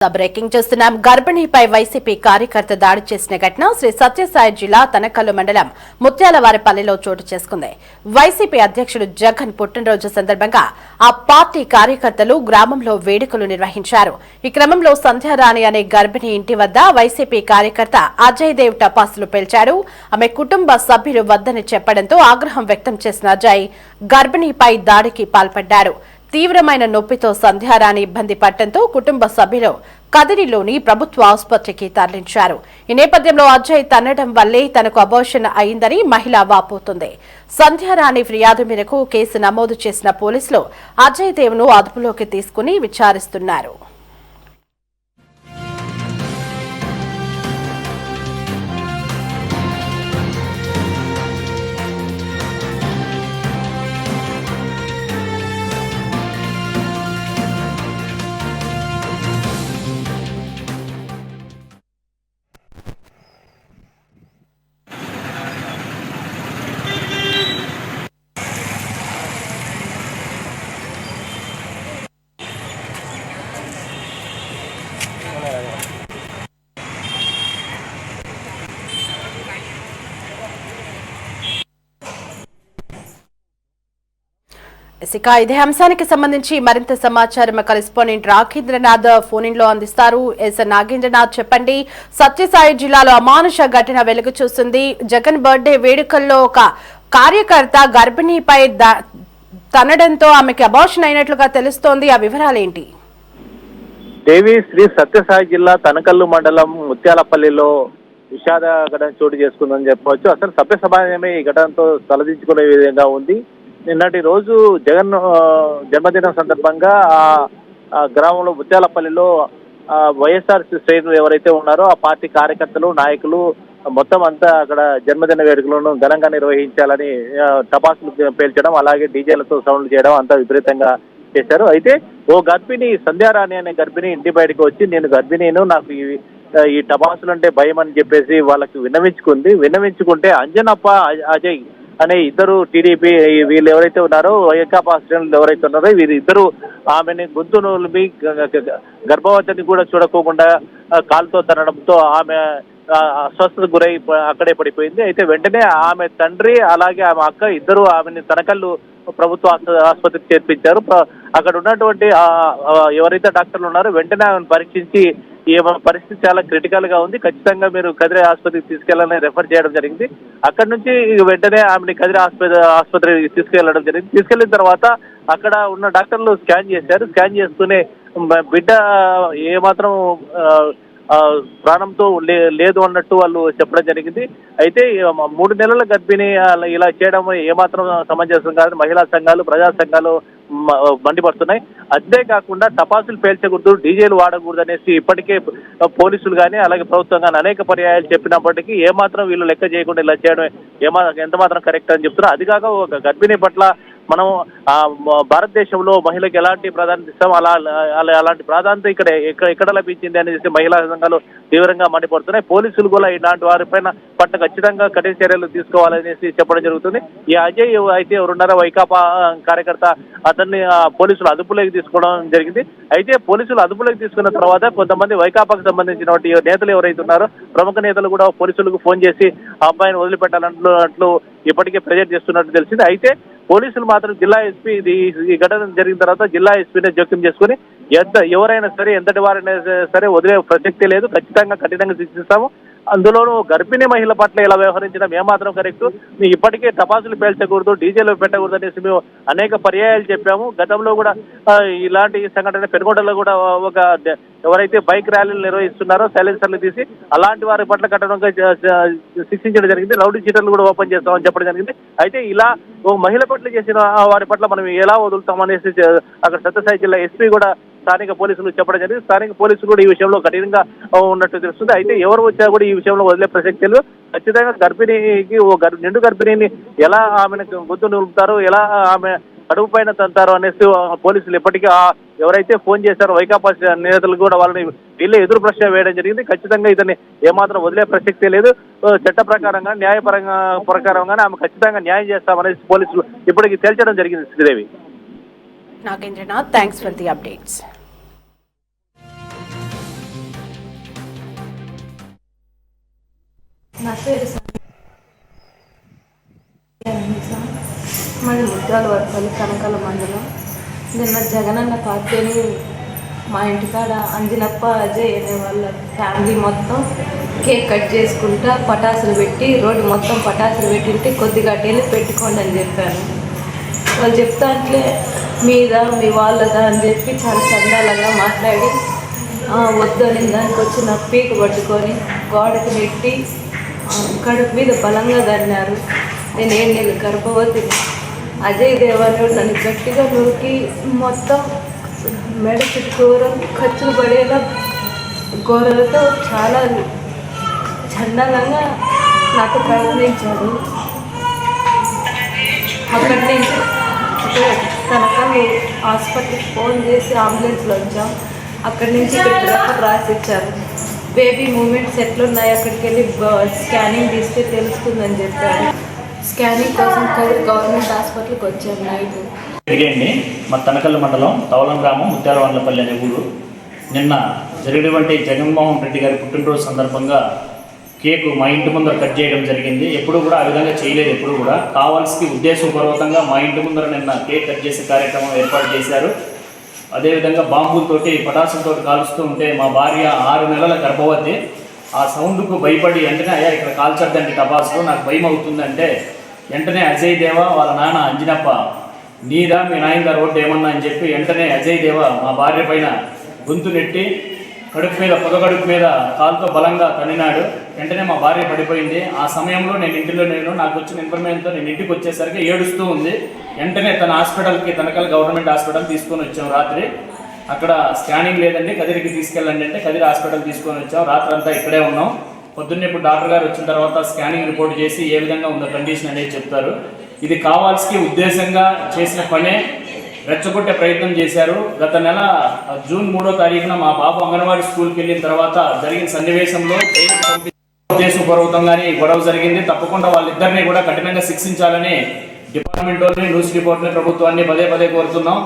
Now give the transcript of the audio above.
Breaking చేస్తున్నాం. గర్భిణీపై YCP కార్యకర్త దాడి చేసిన ఘటన శ్రీ సత్యసాయి జిల్లా తనకల్లు మండలం ముత్యాలవారిపల్లిలో చోటు చేసుకుంది. వైసీపీ అధ్యక్షుడు జగన్ పుట్టినరోజు సందర్భంగా ఆ పార్టీ కార్యకర్తలు గ్రామంలో వేడుకలు నిర్వహించారు. ఈ క్రమంలో సంధ్యారాణి అనే గర్భిణీ ఇంటి వద్ద వైసీపీ కార్యకర్త అజయ్ దేవ్ టపాసులు పేల్చాడు. ఆమె కుటుంబ సభ్యులు వద్దని చెప్పడంతో ఆగ్రహం వ్యక్తం చేసిన అజయ్ గర్భిణీపై దాడికి పాల్పడ్డాడు. తీవ్రమైన నొప్పితో సంధ్యారాణి ఇబ్బంది పడటంతో కుటుంబ సభ్యులు కదిరిలోని ప్రభుత్వ ఆసుపత్రికి తరలించారు. ఈ నేపథ్యంలో అజయ్ తన్నడం వల్లే తనకు అబార్షన్ అయిందని మహిళ వాపోతుంది. సంధ్యారాణి ఫిర్యాదు మేరకు కేసు నమోదు చేసిన పోలీసులు అజయ్ దేవ్ను అదుపులోకి తీసుకుని విచారిస్తున్నారు. ఇక ఇదే అంశానికి సంబంధించి మరింత సమాచారం కరెస్పాండెంట్ రాఘేంద్రనాథ్ ఫోన్ ఇన్ లో అందిస్తారు. నాగేంద్రనాథ్, చెప్పండి. సత్యసాయి జిల్లాలో అమానుష ఘటన వెలుగు చూస్తుంది. జగన్ బర్త్డే వేడుకల్లో ఒక కార్యకర్త గర్భిణీపై తనడంతో ఆమెకి అబార్షన్ అయినట్లుగా తెలుస్తోంది. ఆ వివరాలేంటి? దేవి, శ్రీ సత్యసాయి జిల్లా తనకల్లు మండలం ముత్యాలపల్లిలో విషాద ఘటన చోటు చేసుకుందని చెప్పవచ్చు. అసలు సభ్య సమాజమే ఈ ఘటనతో తలదించుకునే విధంగా ఉంది. నిన్నటి రోజు జగన్ జన్మదినం సందర్భంగా ఆ గ్రామంలో ముత్యాలపల్లిలో వైఎస్ఆర్ శ్రేణులు ఎవరైతే ఉన్నారో ఆ పార్టీ కార్యకర్తలు, నాయకులు మొత్తం అంతా అక్కడ జన్మదిన వేడుకలను ఘనంగా నిర్వహించాలని టపాసులు పేల్చడం, అలాగే డీజేలతో సౌండ్లు చేయడం అంతా విపరీతంగా చేశారు. అయితే ఓ గర్భిణి సంధ్యారాణి అనే గర్భిణి ఇంటి బయటకు వచ్చి నేను గర్భిణీను, నాకు ఈ టపాసులు అంటే భయం అని చెప్పేసి వాళ్ళకి విన్నవించుకుంటే అంజనప్ప, అజయ్ అనే ఇద్దరు టీడీపీ వీళ్ళు ఎవరైతే ఉన్నారో వైకాపా శ్రేణులు ఎవరైతే ఉన్నారో వీరిద్దరు ఆమెని గొంతు నొలిపి గర్భవతిని కూడా చూడకోకుండా కాలుతో తనడంతో ఆమె అస్వస్థత గురై అక్కడే పడిపోయింది. అయితే వెంటనే ఆమె తండ్రి అలాగే ఆమె అక్క ఇద్దరు ఆమెని తనకల్లు ప్రభుత్వ ఆసుపత్రికి చేర్పించారు. అక్కడ ఉన్నటువంటి ఎవరైతే డాక్టర్లు ఉన్నారో వెంటనే ఆమెను పరీక్షించి పరిస్థితి చాలా క్రిటికల్ గా ఉంది, ఖచ్చితంగా మీరు కదిరి ఆసుపత్రికి తీసుకెళ్లాలని రెఫర్ చేయడం జరిగింది. అక్కడి నుంచి వెంటనే ఆమెని కదిరి ఆసుపత్రికి తీసుకెళ్లడం జరిగింది. తీసుకెళ్లిన తర్వాత అక్కడ ఉన్న డాక్టర్లు స్కాన్ చేశారు. స్కాన్ చేస్తూనే బిడ్డ ఏమాత్రం ప్రాణంతో లేదు అన్నట్టు వాళ్ళు చెప్పడం జరిగింది. అయితే 3 నెలల గర్భిణి ఇలా చేయడం ఏమాత్రం సమంజసం కాదు. మహిళా సంఘాలు, ప్రజా సంఘాలు మండిపడుతున్నాయి. అంతేకాకుండా టపాసులు పేల్చకూడదు, డీజేలు వాడకూడదు అనేసి ఇప్పటికే పోలీసులు కానీ అలాగే ప్రభుత్వం కానీ అనేక పర్యాయాలు చెప్పినప్పటికీ ఏమాత్రం వీళ్ళు లెక్క చేయకుండా ఇలా చేయడం ఎంత మాత్రం కరెక్ట్ అని చెప్తున్నారు. అది కాక ఒక గర్భిణి పట్ల మనం భారతదేశంలో మహిళకి ఎలాంటి ప్రాధాన్యత ఇస్తాం, అలాంటి ప్రాధాన్యత ఎక్కడ లభించింది అనేసి మహిళా సంఘాలు తీవ్రంగా మండిపడుతున్నాయి. పోలీసులు కూడా ఇలాంటి వారిపైన ఖచ్చితంగా కఠిన చర్యలు తీసుకోవాలనేసి చెప్పడం జరుగుతుంది. ఈ అజయ్ అయితే ఎవరున్నారో వైకాపా కార్యకర్త, అతన్ని పోలీసులు అదుపులోకి తీసుకోవడం జరిగింది. అయితే పోలీసులు అదుపులోకి తీసుకున్న తర్వాత కొంతమంది వైకాపాకు సంబంధించినటువంటి నేతలు ఎవరైతే ఉన్నారో ప్రముఖ నేతలు కూడా పోలీసులకు ఫోన్ చేసి ఆ అబ్బాయిని వదిలిపెట్టాలంటూ ఇప్పటికే ప్రెజర్ చేస్తున్నట్టు తెలిసింది. అయితే పోలీసులు మాత్రం జిల్లా ఎస్పీ ఈ ఘటన జరిగిన తర్వాత జిల్లా ఎస్పీనే జోక్యం చేసుకుని ఎవరైనా సరే ఎంతటి వారైనా సరే వదిలే ప్రసక్తి లేదు, ఖచ్చితంగా కఠినంగా శిక్షిస్తాము, అందులోనూ గర్భిణీ మహిళ పట్ల ఇలా వ్యవహరించడం ఏమాత్రం కరెక్ట్, ఇప్పటికే టపాసులు పేల్చకూడదు, డీజేలు పెట్టకూడదు అనేసి మేము అనేక పర్యాయాలు చెప్పాము. గతంలో కూడా ఇలాంటి సంఘటన పెనుగొండలో కూడా ఒక ఎవరైతే బైక్ ర్యాలీలు నిర్వహిస్తున్నారో సైలెన్సర్లు తీసి అలాంటి వారి పట్ల కఠినంగా శిక్షించడం జరిగింది. రౌడీ షీటర్లు కూడా ఓపెన్ చేస్తామని చెప్పడం జరిగింది. అయితే ఇలా ఓ మహిళ పట్ల చేసిన వారి పట్ల మనం ఎలా వదులుతామనేసి అక్కడ సత్యసాయి జిల్లా ఎస్పీ కూడా స్థానిక పోలీసులు చెప్పడం జరిగింది. స్థానిక పోలీసులు కూడా ఈ విషయంలో కఠినంగా ఉన్నట్టు తెలుస్తుంది. అయితే ఎవరు వచ్చా కూడా ఈ విషయంలో వదిలే ప్రసక్తి లేదు. ఖచ్చితంగా గర్భిణీకి నిండు గర్భిణీని ఎలా ఆమెను గొంతు నిలుపుతారో, ఎలా ఆమె కడుపు పైన తంతారు అనేసి పోలీసులు ఇప్పటికీ ఎవరైతే ఫోన్ చేశారో వైకాపా నేతలు కూడా వాళ్ళని వీళ్ళే ఎదురు ప్రశ్న వేయడం జరిగింది. ఖచ్చితంగా ఇతన్ని ఏమాత్రం వదిలే ప్రసక్తే లేదు, చట్ట ప్రకారంగా ప్రకారంగానే ఆమె ఖచ్చితంగా న్యాయం చేస్తామనేసి పోలీసులు ఇప్పటికీ తేల్చడం జరిగింది. Sridevi. Nagendranath, thanks for the updates. నా పేరు మాది ముత్యాల వరపల్లి కనకాల మండలం. నిన్న జగనన్న పార్టీని మా ఇంటికాడ అంజనప్ప అజయ్ అనే వాళ్ళ ఫ్యామిలీ మొత్తం కేక్ కట్ చేసుకుంటా పటాసులు పెట్టి రోడ్డు మొత్తం పటాసులు పెట్టింటే కొద్దిగా వెళ్ళి పెట్టుకోండి అని చెప్పాను. వాళ్ళు చెప్తాంట్లే మీదా మీ వాళ్ళదా అని చెప్పి చాలా చందాలుగా మాట్లాడి వద్దని దానికి వచ్చిన పీక పట్టుకొని గోడకు నెట్టి కడుపు మీద బలంగా దన్నారు. నేను 7 నెలలు గర్భవతి. అజయ్ దేవాలయం నన్ను గట్టిగా నూకి మొత్తం మెడ చుట్టూర ఖర్చులు పడేలా గోరలతో చాలా చండాలంగా నాతో ప్రయత్నించాడు. అక్కడి నుంచి తనకని హాస్పిటల్కి ఫోన్ చేసి అంబులెన్స్లో వచ్చాం. అక్కడి నుంచి ఇక్కడ రాసిచ్చారు. బేబీ మూమెంట్స్ ఎట్లున్నాయి అక్కడికి వెళ్ళి స్కానింగ్ తీస్తే తెలుస్తుందని చెప్పారు. స్కానింగ్ కోసం గవర్నమెంట్ హాస్పిటల్కి వచ్చాము నైట్. తిరిగండి మా తనకల్ల మండలం తవలం గ్రామం ముత్యాలవాండ్లపల్లి అనే ఊరు. నిన్న జరిగినటువంటి జగన్మోహన్ రెడ్డి గారి పుట్టినరోజు సందర్భంగా కేకు మా ఇంటి ముందర కట్ చేయడం జరిగింది. ఎప్పుడు కూడా ఆ విధంగా చేయలేదు. ఎప్పుడు కూడా కావాల్సి ఉద్దేశపూర్వకంగా మా ఇంటి ముందర నిన్న కేక్ కట్ చేసే కార్యక్రమం ఏర్పాటు చేశారు. అదేవిధంగా బాంబులతోటి పటాసులతో కాలుస్తూ ఉంటే మా భార్య 6 నెలల గర్భవతి. ఆ సౌండ్కు భయపడి వెంటనే అయ్యా ఇక్కడ కాల్చొద్దండి టపాసులు, నాకు భయం అవుతుందంటే వెంటనే అజయ్ దేవ వాళ్ళ నాన్న అంజనప్ప నీదా మీ నాయన రోడ్డు ఏమన్నా అని చెప్పి వెంటనే అజయ్ దేవ మా భార్య పైన గొంతు నెట్టి పొగకడుపు మీద కాలుతో బలంగా తన్నినాడు. వెంటనే మా భార్య పడిపోయింది. ఆ సమయంలో నాకు వచ్చిన ఇన్ఫర్మేషన్తో నేను ఇంటికి వచ్చేసరికి ఏడుస్తూ ఉంది. వెంటనే తన హాస్పిటల్కి తనకల్ గవర్నమెంట్ హాస్పిటల్ తీసుకొని వచ్చాం. రాత్రి అక్కడ స్కానింగ్ లేదండి, కదిరికి తీసుకెళ్ళండి అంటే కదిరి హాస్పిటల్ తీసుకొని వచ్చాం. రాత్రి అంతా ఇక్కడే ఉన్నాం. పొద్దున్నే ఇప్పుడు డాక్టర్ గారు వచ్చిన తర్వాత స్కానింగ్ రిపోర్ట్ చేసి ఏ విధంగా ఉందో కండిషన్ అనేది చెప్తారు. ఇది కావాల్సి ఉద్దేశంగా చేసిన పనే, రెచ్చగొట్టే ప్రయత్నం చేశారు. గత నెల జూన్ 3వ తారీఖున మా బాబు అంగన్వాడీ స్కూల్కి వెళ్ళిన తర్వాత జరిగిన సన్నివేశంలో ఉద్దేశపూర్వకంగానే గొడవ జరిగింది. తప్పకుండా వాళ్ళిద్దరినీ కూడా కఠినంగా శిక్షించాలని డిపార్ట్మెంట్ న్యూస్ రిపోర్ట్ని ప్రభుత్వాన్ని పదే కోరుతున్నాం.